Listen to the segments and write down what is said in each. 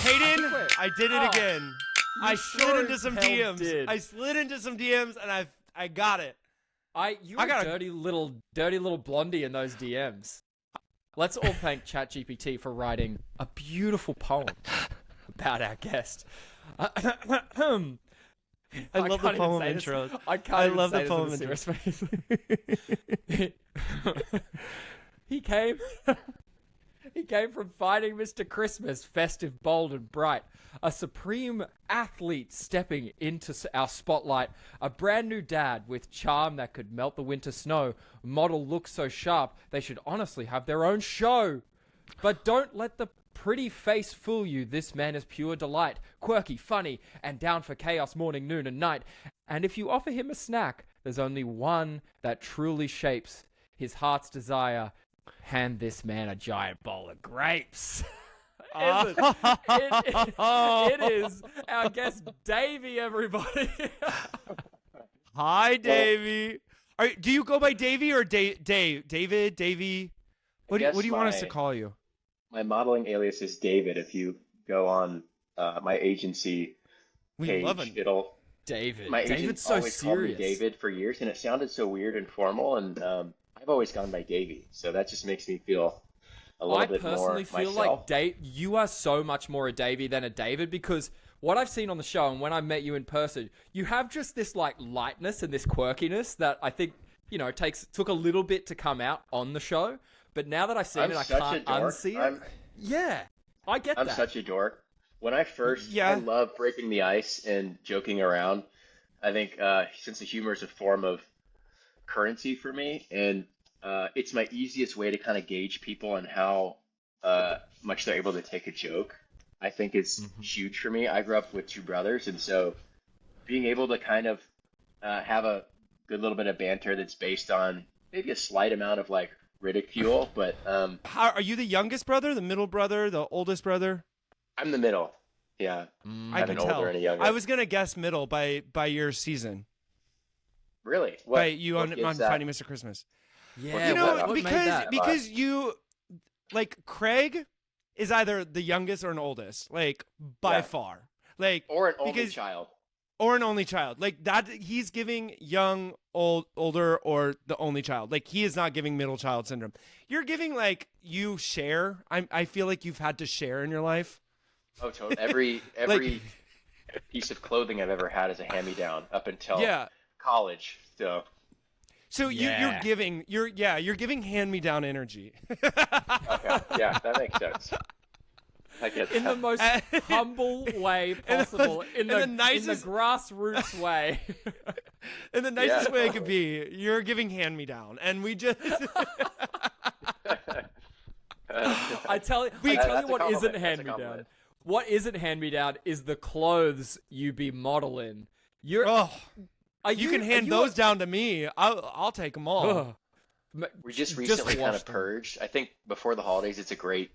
Hayden, I did it again. I slid into some DMs. Did. I slid into some DMs and I got it. You were a dirty little blondie in those DMs. Let's all thank ChatGPT for writing a beautiful poem about our guest. I love the poem intro. I love the poem intro. He came from fighting Mr. Christmas, festive, bold, and bright. A supreme athlete stepping into our spotlight. A brand new dad with charm that could melt the winter snow. Model looks so sharp, they should honestly have their own show. But don't let the pretty face fool you. This man is pure delight. Quirky, funny, and down for chaos morning, noon, and night. And if you offer him a snack, there's only one that truly shapes his heart's desire. Hand this man a giant bowl of grapes. It is our guest, Davey, everybody. Hi, Davey. Do you go by Davey or David? Davey? What do you want us to call you? My modeling alias is David. If you go on my agency page, it'll... David. My David's agent so always called me serious. David for years, and it sounded so weird and formal, and I've always gone by Davey, so that just makes me feel a little bit more myself. I personally feel like you are so much more a Davey than a David, because what I've seen on the show and when I met you in person, you have just this like lightness and this quirkiness that I think, took a little bit to come out on the show, but now that I've seen it, I can't unsee it. Yeah, I get that. I'm such a dork. When I first, I love breaking the ice and joking around. I think sense of humor is a form of currency for me, and it's my easiest way to kind of gauge people and how much they're able to take a joke. I think it's huge for me. I grew up with two brothers, and so being able to kind of have a good little bit of banter that's based on maybe a slight amount of like ridicule, but are you the youngest brother, the middle brother, the oldest brother? I'm the middle. Yeah, I can tell. Older and a younger. I was gonna guess middle by your season. Really? By you on Fighting Mr. Christmas. Yeah, because you like Craig is either the youngest or an oldest, like by far, like or an only child. Or an only child, like that. He's giving young, older, or the only child. Like he is not giving middle child syndrome. You're giving like you share. I feel like you've had to share in your life. Oh, totally. Every like, piece of clothing I've ever had is a hand-me-down up until college. So you're giving hand-me-down energy. Okay, yeah, that makes sense. I get that. In the most humble way possible, in the grassroots way. In the nicest way it could be, you're giving hand-me-down, and we just... I tell you what isn't hand-me-down. What isn't hand-me-down is the clothes you be modeling. You can hand those down to me. I'll take them all. We just recently kind of purged. I think before the holidays, it's a great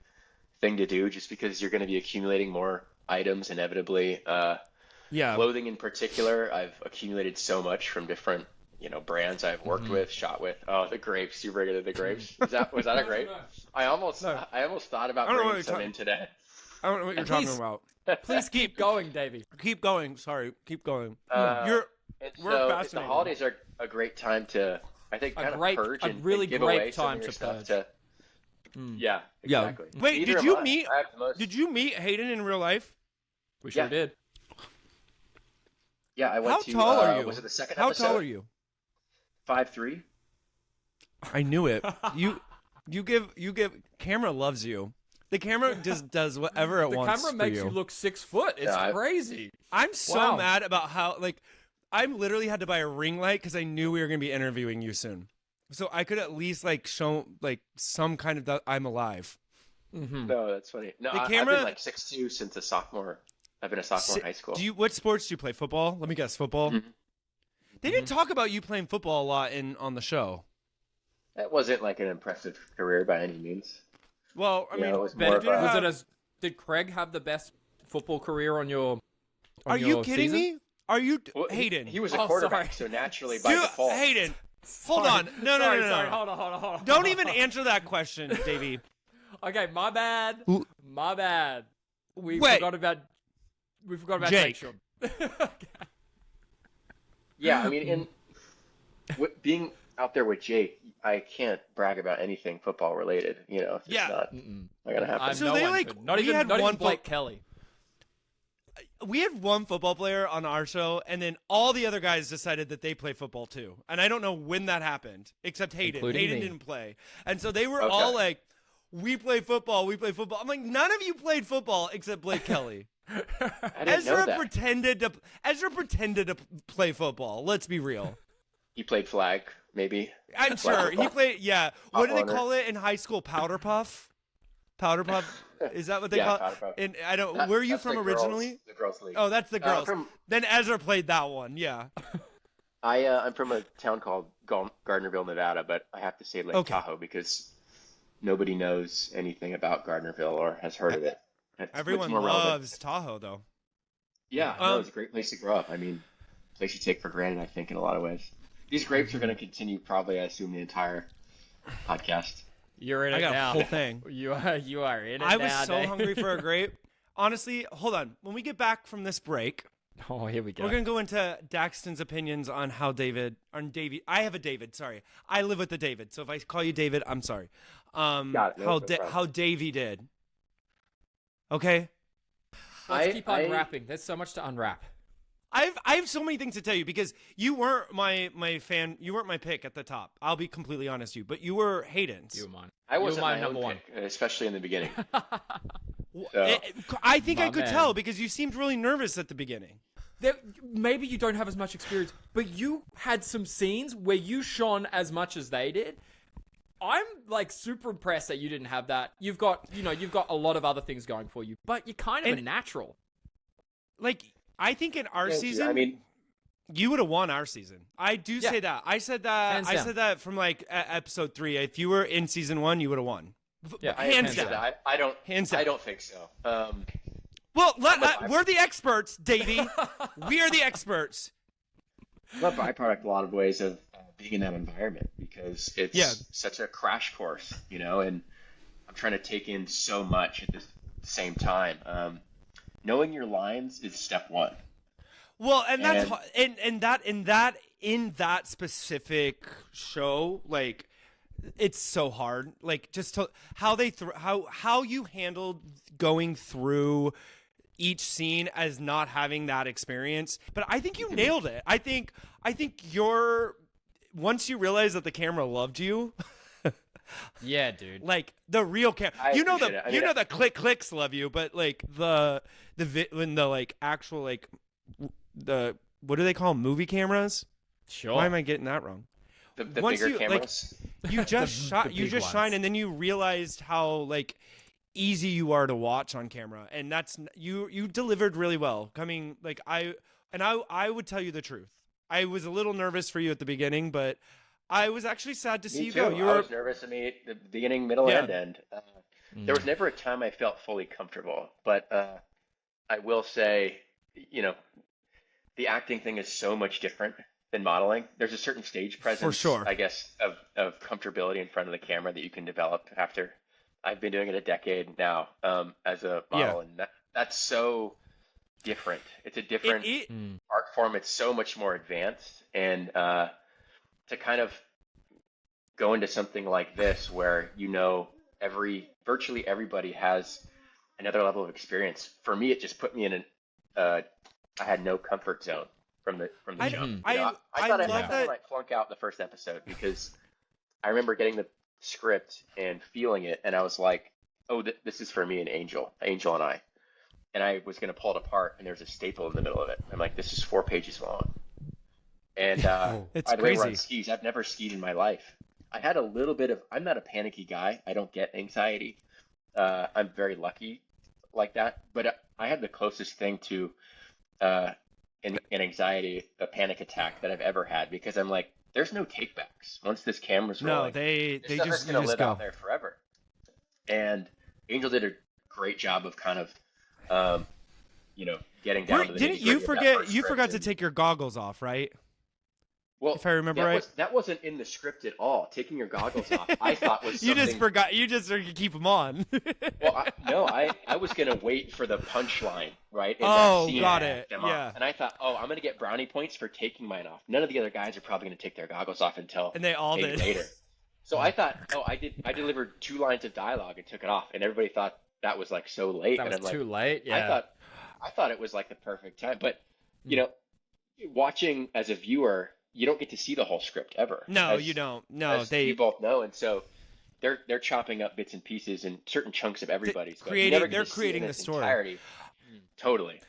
thing to do just because you're going to be accumulating more items inevitably. Clothing in particular, I've accumulated so much from different brands I've worked with, shot with. Oh, the grapes! You bring it the grapes. Was that a grape? I almost thought about bringing some in today. I don't know what you're talking about. Please keep going, Davey. Keep going. Sorry, keep going. The holidays are a great time to, I think, kind of purge and give away some of your stuff to. Yeah, exactly. Yeah. Wait, did you meet Hayden in real life? We sure did. Yeah, I went How tall are you? Was it the second How episode? tall are you? 5'3". I knew it. You give. Camera loves you. The camera just does whatever it wants. The camera makes you look 6 foot. It's crazy. I'm so mad about how I literally had to buy a ring light because I knew we were gonna be interviewing you soon, so I could at least show some kind of that I'm alive. Mm-hmm. No, that's funny. No, I've been 6'2" since a sophomore. I've been a sophomore in high school. What sports do you play? Football? Let me guess, football. Mm-hmm. They didn't talk about you playing football a lot on the show. That wasn't an impressive career by any means. Well, I mean, it was more did Craig have the best football career on your? Are you kidding me? Are you Well, Hayden? He was a Oh, quarterback, sorry. so naturally by default. Hayden, hold on. No. Sorry, hold on. Don't even answer that question, Davey. Okay, my bad. My bad. We Wait. forgot about Jake. Sean. Yeah, I mean, being out there with Jake, I can't brag about anything football related. You know, it's just not gonna happen. So they, not even Blake Kelly. We had one football player on our show, and then all the other guys decided that they play football too. And I don't know when that happened, except Hayden. Including Hayden me. didn't play. And so they were all like, we play football. I'm like, none of you played football except Blake Kelly. I didn't know that. Ezra pretended to play football. Let's be real. He played flag, maybe. I'm sure. He played, yeah. What do they runner. call it in high school? Powder puff? Powder puff? Is that what they call powder puff. it? And I don't. Where are you That's from the originally? The girls' league. Oh, that's the girls. From- Then Ezra played that one. Yeah. I'm from a town called Gardnerville, Nevada, but I have to say Lake Tahoe because nobody knows anything about Gardnerville or has heard of it. Everyone loves Tahoe, though. Yeah, no, it's a great place to grow up. I mean, place you take for granted, I think, in a lot of ways. These grapes are going to continue probably, I assume, the entire podcast. You're in it I got now. a whole thing. You are in it now. I was so Dave. hungry for a grape. Honestly, hold on. When we get back from this break, Oh, here we go. we're gonna go into Daxton's opinions on Davey. I have a David. Sorry, I live with a David. So if I call you David, I'm sorry. Got it. No problem. How Davey did. Okay. Let's keep unwrapping. There's so much to unwrap. I have so many things to tell you because you weren't my fan. You weren't my pick at the top. I'll be completely honest with you, but you were Hayden's. You were mine. I wasn't my my number own one. pick, especially in the beginning. So. I think I My could man. tell because you seemed really nervous at the beginning. Maybe you don't have as much experience, but you had some scenes where you shone as much as they did. I'm like super impressed that you didn't have that. You've got a lot of other things going for you, but you're kind of a natural. Like I think in our season, I mean, you would have won our season. I do say that. I said that. Hands I down. said that from like episode 3. If you were in season 1, you would have won. Yeah, hands hands down. I don't. Hands down. I don't think so. Well, we're the experts, Davey. We are the experts. I'm a byproduct in a lot of ways of being in that environment because it's such a crash course, and I'm trying to take in so much at the same time. Knowing your lines is step one. Well, and that's in that specific show, like it's so hard. Like just how you handled going through each scene as not having that experience. But I think you nailed it. I think you're once you realize that the camera loved you. Yeah, dude. Like the real camera, the clicks love you, but like when the like actual like the what do they call them? Movie cameras? Sure. Why am I getting that wrong? The bigger cameras. Like, you just shot. You just shine, and then you realized how like easy you are to watch on camera, and that's you delivered really well. Coming like I would tell you the truth. I was a little nervous for you at the beginning, but I was actually sad to see you go. I was nervous at the beginning, middle, and end. There was never a time I felt fully comfortable, but I will say, the acting thing is so much different than modeling. There's a certain stage presence, for sure, I guess, of comfortability in front of the camera that you can develop after. I've been doing it a decade now as a model, and that's so different. It's a different art form. It's so much more advanced, and to kind of go into something like this where virtually everybody has another level of experience. For me, it just put me in I had no comfort zone from the jump. I thought I might flunk out the first episode because I remember getting the script and feeling it, and I was like, oh, this is for me and Angel and I. And I was going to pull it apart, and there's a staple in the middle of it. I'm like, this is 4 pages long. And it's by the way, we're crazy. on skis. I've never skied in my life. I had a little bit of. I'm not a panicky guy. I don't get anxiety. I'm very lucky like that. But I had the closest thing to an anxiety, a panic attack that I've ever had because I'm like, there's no takebacks. Once this camera's rolling, no, they just gonna live go out there forever. And Angel did a great job of kind of, getting down to the Didn't you nitty-gritty of that forget? first You script. forgot to take your goggles off, right? Well, if I remember right. That wasn't in the script at all. Taking your goggles off, I thought was something... You just forgot. You just keep them on. Well, I was going to wait for the punchline, right? In Oh, that scene got to it. take them Yeah. off. And I thought, I'm going to get brownie points for taking mine off. None of the other guys are probably going to take their goggles off until And they all maybe did. later. So I thought, I delivered 2 lines of dialogue and took it off, and everybody thought that was like so late. That and was I'm too like, late. Yeah. I thought it was like the perfect time. But watching as a viewer, you don't get to see the whole script ever. No, you don't. No, as you both know, and so they're chopping up bits and pieces and certain chunks of everybody's. They're creating the story. Entirety. Totally.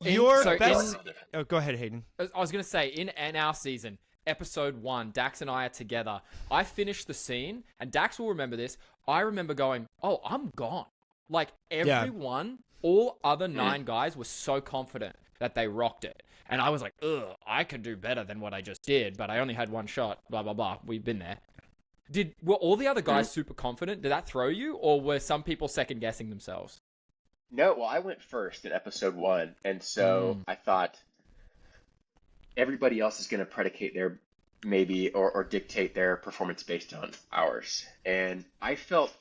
Your best. Oh, go ahead, Hayden. I was going to say, in our season, episode 1, Dax and I are together. I finished the scene, and Dax will remember this. I remember going, oh, I'm gone. Like, everyone, all other 9 guys were so confident that they rocked it. And I was like, ugh, I could do better than what I just did, but I only had 1 shot, blah, blah, blah. We've been there. Were all the other guys super confident? Did that throw you, or were some people second-guessing themselves? No, well, I went first in episode 1, and so I thought everybody else is going to predicate their or dictate their performance based on ours. And I felt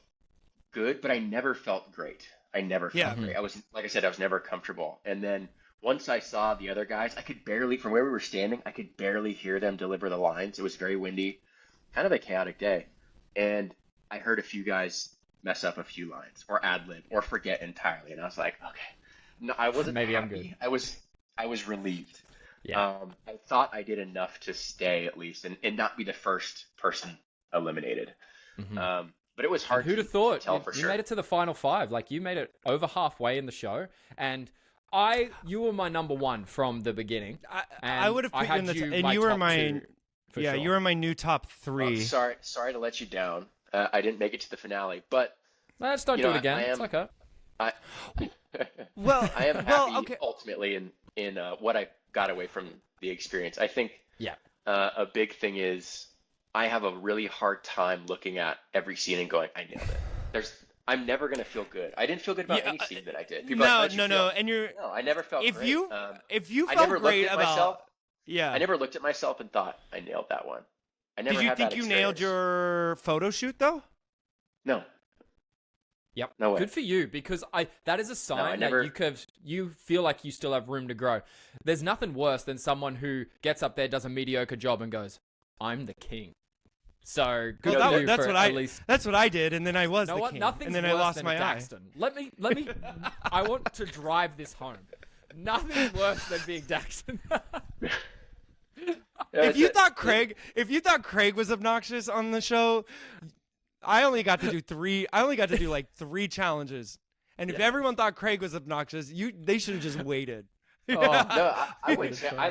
good, but I never felt great. I never felt great. I was, like I said, I was never comfortable. And then once I saw the other guys, I could barely, from where we were standing, I could barely hear them deliver the lines. It was very windy, kind of a chaotic day. And I heard a few guys mess up a few lines or ad-lib or forget entirely. And I was like, okay. No, I wasn't Maybe happy. I'm good. I was relieved. Yeah. I thought I did enough to stay at least and not be the first person eliminated. But it was hard. Who'd have thought? Tell for you sure. made it to the final 5. Like, you made it over halfway in the show, and you were my number 1 from the beginning. I would have put you in the and you were my you were my new top 3. Sorry to let you down. I didn't make it to the finale, but let's don't do it again. It's okay. I am happy ultimately in what I got away from the experience. I think a big thing is I have a really hard time looking at every scene and going, I nailed it. I'm never gonna feel good. I didn't feel good about any scene that I did. No, I never felt if great. If you I felt never great looked at about myself, I never looked at myself and thought I nailed that one. I never Did you had think that you experience. nailed your photo shoot though? No. Yep. No way. Good for you, because that is a sign that you feel like you still have room to grow. There's nothing worse than someone who gets up there, does a mediocre job, and goes, "I'm the king." So good for you. That's what I did, and then I was the king. Nothing's and then I worse lost than my Daxton. Let me. I want to drive this home. Nothing worse than being Daxton. If you thought Craig was obnoxious on the show, I only got to do 3. I only got to do like 3 challenges, and if everyone thought Craig was obnoxious, they should have just waited. No, I would say I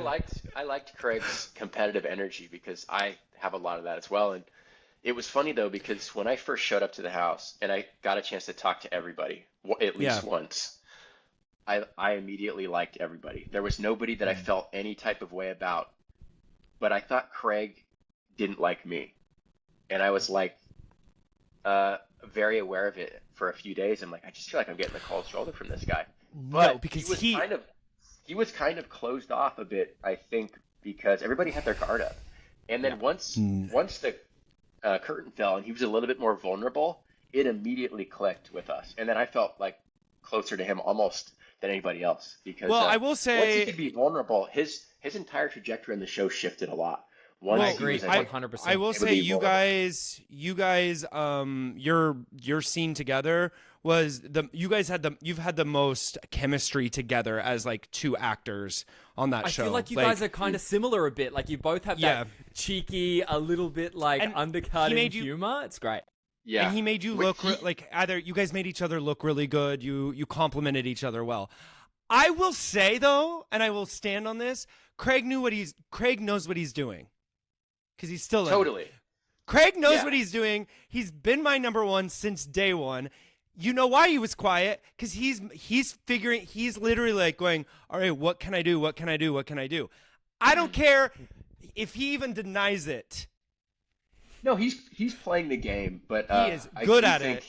liked Craig's competitive energy because I have a lot of that as well. And it was funny though, because when I first showed up to the house and I got a chance to talk to everybody at least once, I immediately liked everybody. There was nobody that I felt any type of way about, but I thought Craig didn't like me, and I was like very aware of it for a few days. I'm like, I just feel like I'm getting the cold shoulder from this guy. But no, because he was kind of closed off a bit, I think, because everybody had their guard up. And then once the curtain fell and he was a little bit more vulnerable, it immediately clicked with us. And then I felt like closer to him almost than anybody else. Because I will say, once he could be vulnerable, his entire trajectory in the show shifted a lot. I agree, 100%. I will say, you guys, your scene together was you've had the most chemistry together as like 2 actors on that show. I feel like you guys are kind of similar a bit. Like, you both have that cheeky, a little bit like undercutting humor. It's great. Yeah, and he made you look you guys made each other look really good. You complimented each other well. I will say though, and I will stand on this, Craig knows what he's doing. Because he's still totally. Craig knows what he's doing. He's been my number 1 since day 1. You know why he was quiet? Because he's figuring. He's literally like going, all right, what can I do? What can I do? What can I do? I don't care if he even denies it. No, he's playing the game, but he is good at it.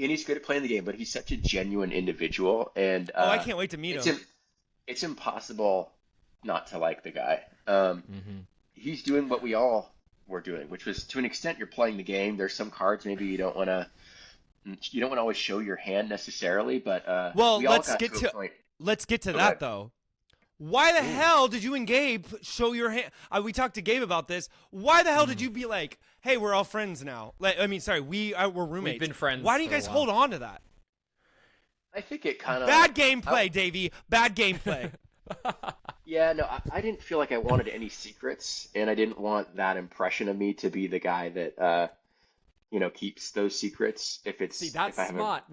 he's good at playing the game, but he's such a genuine individual, and I can't wait to meet him. It's impossible not to like the guy. Mm-hmm. He's doing what we all were doing, which was, to an extent, you're playing the game. There's some cards maybe you don't want to always show your hand necessarily, but well, we all let's got get to a point. let's get to Go that ahead. though. Why the hell did you and Gabe show your hand? We talked to Gabe about this. Why the hell did you be like, "Hey, we're all friends now"? Like, I mean, sorry, we're roommates. We've been friends. Why do you for a guys while. hold on to that? I think it kind of Bad gameplay, Davey. Bad gameplay. Yeah, no, I didn't feel like I wanted any secrets, and I didn't want that impression of me to be the guy that keeps those secrets. See, that's smart.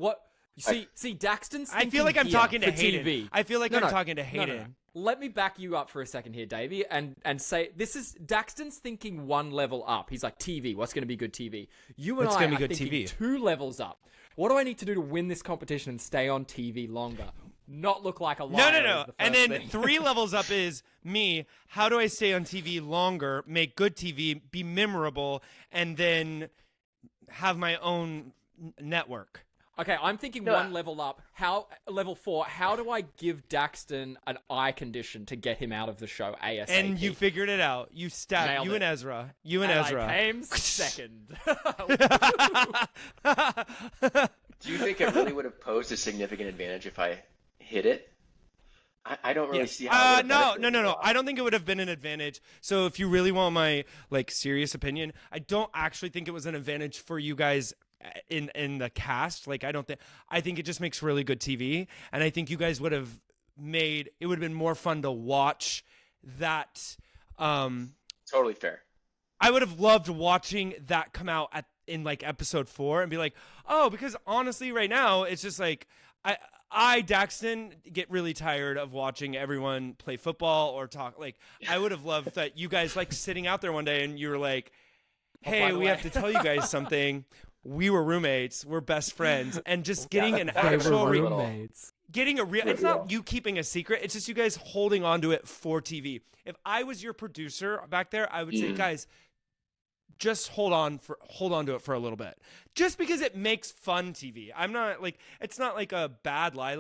See, Daxton's I feel like I'm thinking talking to for Hayden. TV. I feel like No, I'm no. talking to No, Hayden. no, no. Let me back you up for a second here, Davey, and say this is Daxton's thinking one level up. He's like, TV, what's going to be good TV? You and What's I gonna are be good thinking TV? 2 levels up. What do I need to do to win this competition and stay on TV longer? Not look like a liar. No. is the And first then thing. 3 levels up is me. How do I stay on TV longer, make good TV, be memorable, and then have my own network? Okay, I'm thinking No. 1 level up. Level 4? How do I give Daxton an eye condition to get him out of the show ASAP? And you figured it out. You stabbed Nailed you it. and Ezra. You and And Ezra. I came second. Do you think it really would have posed a significant advantage if I hit it? I don't really see how. It No. would have benefited. I don't think it would have been an advantage. So if you really want my serious opinion, I don't actually think it was an advantage for you guys in the cast. I think it just makes really good TV, and I think you guys would have made it would have been more fun to watch that. Totally fair. I would have loved watching that come out in episode 4 and be like, oh, because honestly, right now it's just like I Daxton get really tired of watching everyone play football or talk. I would have loved that you guys sitting out there one day and you were like, hey, by the we way. have to tell you guys something. We were roommates. We're best friends, and just getting an that's fair. actual They were roommates. getting a real. It's not you keeping a secret. It's just you guys holding on to it for TV. If I was your producer back there, I would say, guys, just hold on to it for a little bit, just because it makes fun TV. I'm not it's not like a bad lie.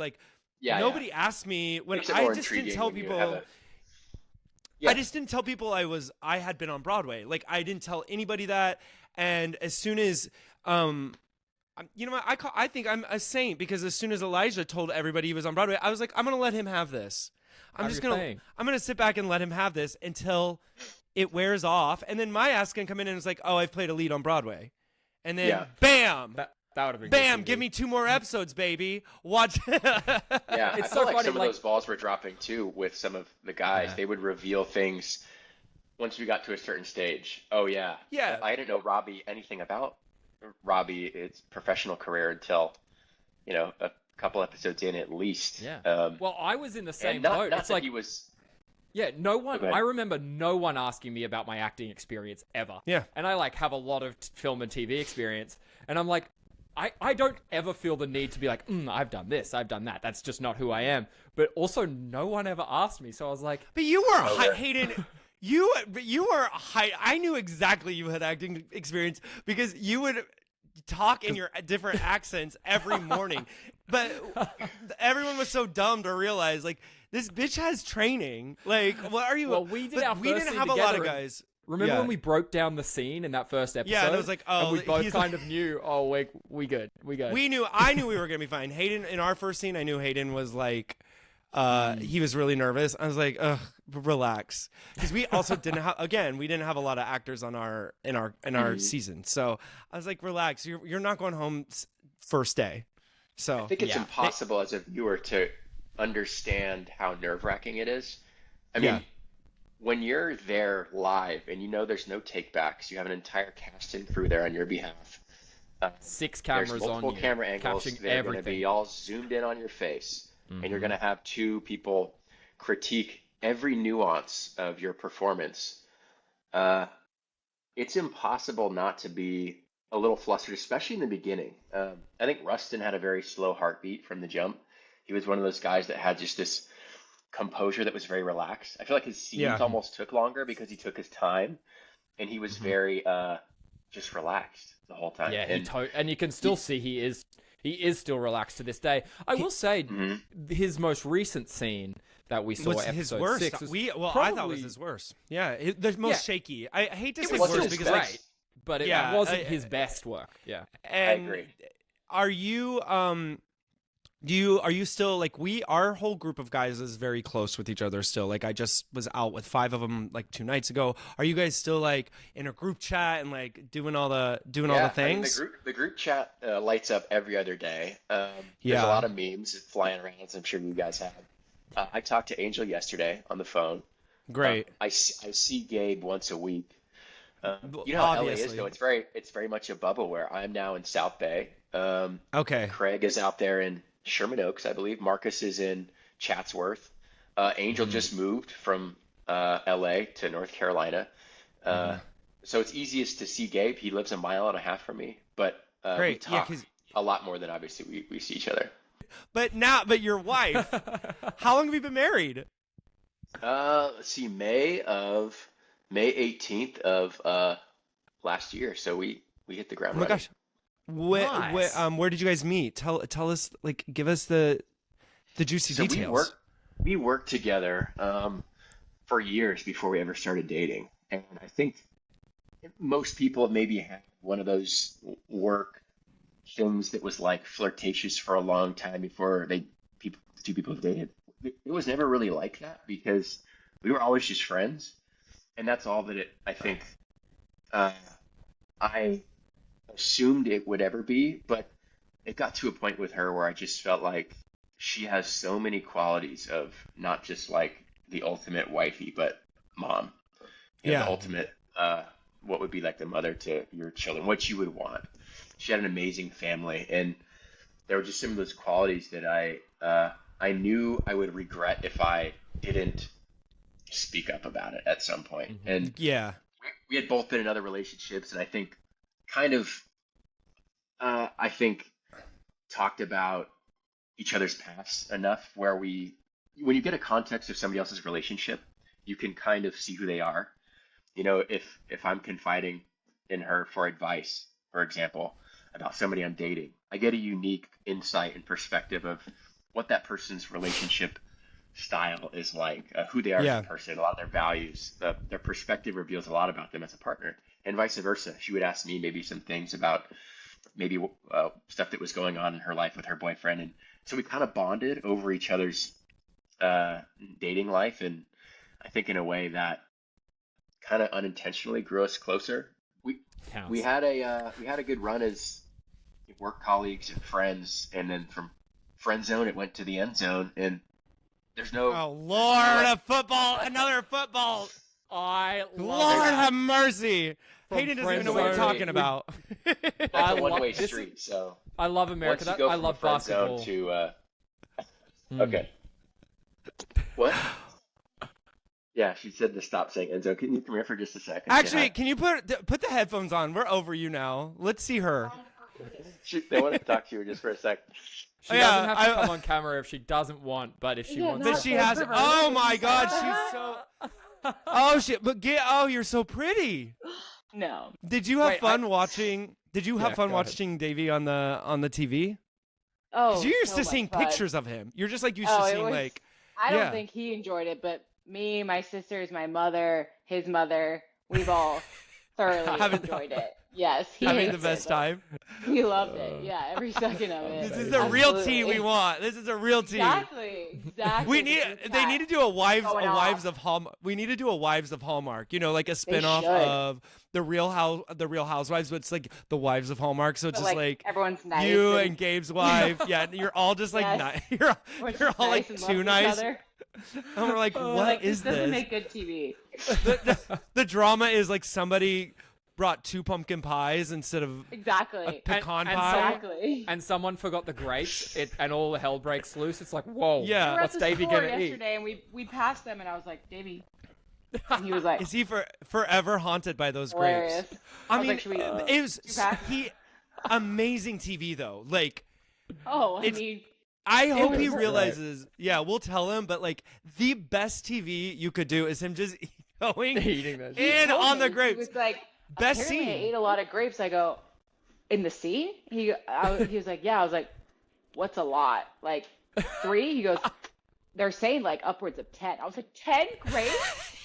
Nobody asked me when Makes it I more just didn't intriguing tell when you people. have Yeah. I just didn't tell people I had been on Broadway. I didn't tell anybody that. And as soon as you know what, I think I'm a saint, because as soon as Elijah told everybody he was on Broadway, I was like, I'm gonna let him have this. I'm gonna sit back and let him have this until it wears off, and then my ass can come in and it's like, oh, I've played a lead on Broadway, and then bam, That would have been bam, good give TV. me 2 more episodes, baby. Watch. Yeah, It's I so feel like funny, some of those balls were dropping too with some of the guys. Yeah. They would reveal things once we got to a certain stage. Oh yeah, Yeah. I didn't know anything about Robbie's professional career until a couple episodes in at least. Yeah. Um, Well, I was in the same and not, boat. not It's that like he was. Yeah, no one. Go ahead. I remember no one asking me about my acting experience ever. Yeah. And I have a lot of film and TV experience, and I'm like, I don't ever feel the need to be like, I've done this, I've done that. That's just not who I am. But also, no one ever asked me, so I was like, But you were yeah. Hayden. You were high. I knew exactly you had acting experience because you would talk in your different accents every morning. But everyone was so dumb to realize this bitch has training. What are you? Well, we did but our we first didn't scene have a lot of together, guys. remember Yeah. when we broke down the scene in that first episode? Yeah, and it was like, oh, and we both he's kind of knew, oh, we good. I knew we were gonna be fine. Hayden, in our first scene, I knew Hayden was he was really nervous. I was like, ugh, relax, because we also didn't have we didn't have a lot of actors on our season, so I was like, relax. You're not going home first day, so I think it's Yeah. impossible as a viewer to understand how nerve-wracking it is. I mean, Yeah. when you're there live and there's no takebacks, you have an entire cast and crew there on your behalf. 6 There's cameras multiple on you, camera angles. capturing They're going to everything. be all zoomed in on your face, and you're going to have 2 people critique every nuance of your performance. It's impossible not to be a little flustered, especially in the beginning. I think Rustin had a very slow heartbeat from the jump. He was one of those guys that had just this composure that was very relaxed. I feel like his scenes Yeah. almost took longer because he took his time, and he was very just relaxed the whole time. Yeah, and and you can still see he's he is still relaxed to this day. I will say, his most recent scene that we saw, was episode his worst. 6, was I probably, thought it was his worst. Yeah, the most shaky. I hate to say wasn't worst his because best. like, but it Yeah, wasn't his best work. Yeah. and I agree. are you are you still like our whole group of guys is very close with each other still? Like I just was out with 5 of them like 2 nights ago. Are you guys still like in a group chat and like doing all the things? I mean, the group chat lights up every other day. There's Yeah. a lot of memes flying around, as I'm sure you guys have. I talked to Angel yesterday on the phone. Great. I see Gabe once a week. You know how LA is Obviously. though. It's very much a bubble where I'm now in South Bay. Okay. Craig is out there in Sherman Oaks, I believe. Marcus is in Chatsworth. Angel just moved from LA to North Carolina. So it's easiest to see Gabe. He lives a mile and a half from me, but we Great. Yeah, talk 'cause- a lot more than obviously we see each other. But your wife, how long have you been married? Let's see, May 18th of last year. So we hit the ground Oh my running. gosh. Nice. Where did you guys meet? Tell us, like, give us the juicy So details. we worked together for years before we ever started dating, and I think most people maybe had one of those work things that was like flirtatious for a long time before the two people have dated. It was never really like that because we were always just friends, and that's all that I think I assumed it would ever be. But it got to a point with her where I just felt like she has so many qualities of not just like the ultimate wifey, but mom. You know, Yeah. the ultimate, what would be like the mother to your children, what you would want. She had an amazing family, and there were just some of those qualities that I knew I would regret if I didn't speak up about it at some point. And Yeah. we had both been in other relationships, and I think kind of, I think talked about each other's past enough where when you get a context of somebody else's relationship, you can kind of see who they are. You know, if I'm confiding in her for advice, for example, about somebody I'm dating, I get a unique insight and perspective of what that person's relationship style is like, who they are Yeah. as a person, a lot of their values. Their perspective reveals a lot about them as a partner, and vice versa. She would ask me maybe some things about maybe stuff that was going on in her life with her boyfriend, and so we kind of bonded over each other's dating life, and I think in a way that kind of unintentionally grew us closer. Counts. We had a good run as work colleagues and friends, and then from friend zone it went to the end zone, and there's no Oh Lord, a football, another football. I Lord love it. have mercy. From Hayden doesn't even friend know what you're zone, talking about. it's I a love- one-way this is- street. So I love America. once you go I from love a friend zone basketball. to okay. What? Yeah, she said to stop saying Enzo. Can you come here for just a second? Actually, can you put the headphones on? We're over you now. Let's see her. They wanted to talk to you just for a sec. She Yeah, doesn't have to I- come on camera if she doesn't want, but if she wants But to. she has. Oh my God, she's so. Oh shit! But you're so pretty. No. Did you have Wait, fun watching? Did you have Yeah, fun go ahead. watching Davey on the TV? Oh, Because you're used so to much seeing fun. pictures of him. You're just like used Oh, to it seeing was- like. I don't Yeah. think he enjoyed it, but me, my sisters, my mother, his mother, we've all thoroughly Having- enjoyed it. Yes, he Having the hates best it, but time. He loved it. Yeah, every second of it. This is the real tea Absolutely. we want. This is the real tea. Exactly. We need. They need to do a wives Going off. of Hallmark. We need to do a wives of Hallmark. You know, like a spinoff should. of the Real Housewives, but it's like the wives of Hallmark. So it's But, just like everyone's nice. you and and Gabe's wife. Yeah, you're all just like Yes. you're everyone's you're just all nice like and too love each nice. other. And we're like, We're what like, is this? Doesn't this? make good TV. The drama is like somebody brought 2 pumpkin pies instead of Exactly. a pecan and pie. Exactly. And someone forgot the grapes, and all the hell breaks loose. It's like, whoa, Yeah. We were at what's the Davey store gonna eat? yesterday, and we passed them, and I was like, Davey. And he was like, Is he forever haunted by those grapes? hilarious. I was mean, like, should we it was do that? amazing TV though. Like, Oh, I It's- mean, I hope was he great. realizes. Yeah, we'll tell him. But like, the best TV you could do is him just going Eating this. in told on me, the grapes. He was like, Best apparently I scene. ate a lot of grapes. I go, in the sea? He was like, yeah. I was like, what's a lot? Like 3? He goes, they're saying like upwards of 10. I was like, 10 grapes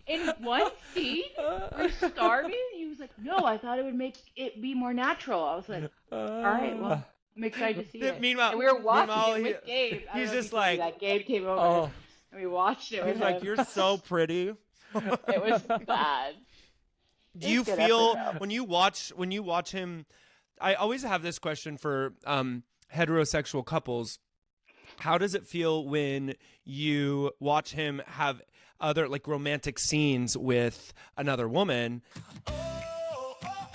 in one scene? We're starving? He was like, no, I thought it would make it be more natural. I was like, all right, well, I'm excited to see it. Meanwhile, and we were watching it with Gabe. He's just like, that. Gabe came over and we watched it with he's him. like, you're so pretty. It was bad. Do you feel when you watch him? I always have this question for heterosexual couples. How does it feel when you watch him have other like romantic scenes with another woman?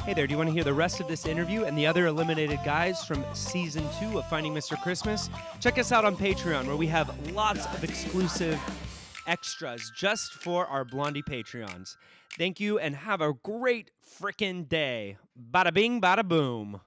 Hey there, do you want to hear the rest of this interview and the other eliminated guys from season 2 of Finding Mr. Christmas? Check us out on Patreon, where we have lots of exclusive extras just for our Blondie Patreons. Thank you and have a great frickin' day. Bada bing, bada boom.